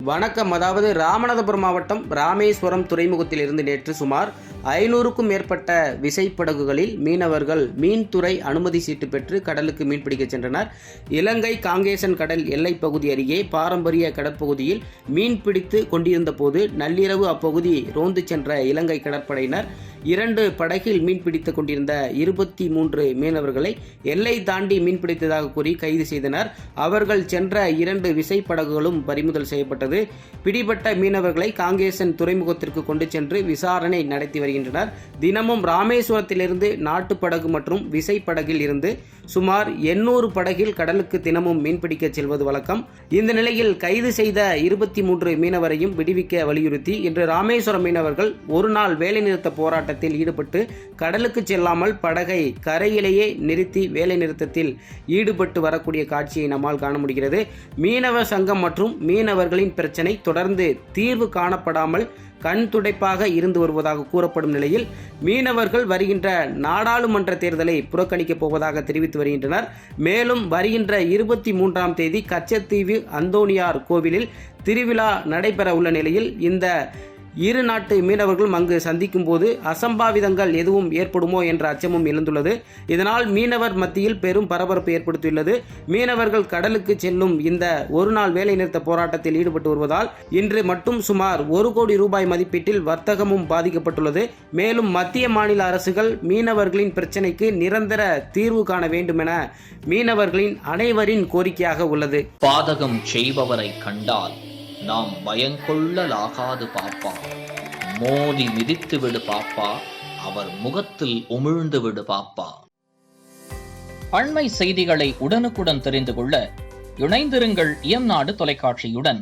வணக்கம். அதாவது ராமநாதபுரம் மாவட்டம் ராமேஸ்வரம் துறைமுகத்தில் இருந்து நேற்று சுமார் 500க்கும் மேற்பட்ட விசைப்படகுகளில் மீனவர்கள் மீன்துறை அனுமதி சீட்டு பெற்று கடலுக்கு மீன்பிடிக்க சென்றனர். இலங்கை காங்கேசன் கடல் எல்லைப் பகுதி அருகே பாரம்பரிய கடற்பகுதியில் மீன்பிடித்து கொண்டிருந்த போது நள்ளிரவு அப்பகுதி ரோந்து சென்ற இலங்கை கடற்படையினர் 2 படகில் மீன்பிடித்துக் கொண்டிருந்த 23 மீனவர்களை எல்லை தாண்டி மீன்பிடித்ததாக கூறி கைது செய்தனர். அவர்கள் சென்ற 2 விசைப்படகுகளும் பறிமுதல் செய்யப்பட்டது. பிடிபட்ட மீனவர்களை காங்கேசன் துறைமுகத்திற்கு கொண்டு சென்று விசாரணை நடத்தி வருகின்றனர். தினமும் ராமேஸ்வரத்திலிருந்து நாட்டுப்படகு மற்றும் விசைப்படகில் இருந்து சுமார் 800 படகில் கடலுக்கு தினமும் மீன்பிடிக்க செல்வது வழக்கம். இந்த நிலையில் கைது செய்த 23 மீனவரையும் விடுவிக்க வலியுறுத்தி இன்று ராமேஸ்வரம் மீனவர்கள் ஒரு நாள் வேலைநிறுத்த போராட்டத்தில் ஈடுபட்டு கடலுக்கு செல்லாமல் படகை கரையிலேயே நிறுத்தி வேலைநிறுத்தத்தில் ஈடுபட்டு வரக்கூடிய காட்சியை நம்மால் காண முடிகிறது. மீனவர் சங்கம் மற்றும் மீனவர்களின் பிரச்சனை தொடர்ந்து தீர்வு காணப்படாமல் கண் துடைப்பாக இருந்து வருவதாக கூறப்படும் நிலையில் மீனவர்கள் வருகின்ற நாடாளுமன்ற தேர்தலை புறக்கணிக்கப் போவதாக தெரிவித்து வருகின்றனர். மேலும் வருகின்ற 23ஆம் தேதி கச்சத்தீவு அந்தோணியார் கோவிலில் திருவிழா நடைபெற உள்ள நிலையில் இந்த இரு நாட்டு மீனவர்களும் அங்கு சந்திக்கும் போது அசம்பாவிதங்கள் எதுவும் ஏற்படுமோ என்ற அச்சமும் எழுந்துள்ளது. இதனால் மீனவர் மத்தியில் பெரும் பரபரப்பு ஏற்படுத்தியுள்ளது. மீனவர்கள் கடலுக்கு செல்லும் இந்த ஒரு நாள் வேலைநிறுத்த போராட்டத்தில் ஈடுபட்டு வருவதால் இன்று மட்டும் சுமார் 1 கோடி ரூபாய் மதிப்பீட்டில் வர்த்தகமும் பாதிக்கப்பட்டுள்ளது. மேலும் மத்திய மாநில அரசுகள் மீனவர்களின் பிரச்சினைக்கு நிரந்தர தீர்வு காண வேண்டும் என மீனவர்களின் அனைவரின் கோரிக்கையாக உள்ளது. பாதகம் செய்பவரை கண்டால் நாம் பயங்கொள்ளலாகாது பாப்பா, மோதி மிதித்து விடு பாப்பா, அவர் முகத்தில் உமிழ்ந்து விடு பாப்பா. அண்மை செய்திகளை உடனுக்குடன் தெரிந்து கொள்ள இணைந்திருங்கள் எம் நாடு தொலைக்காட்சியுடன்.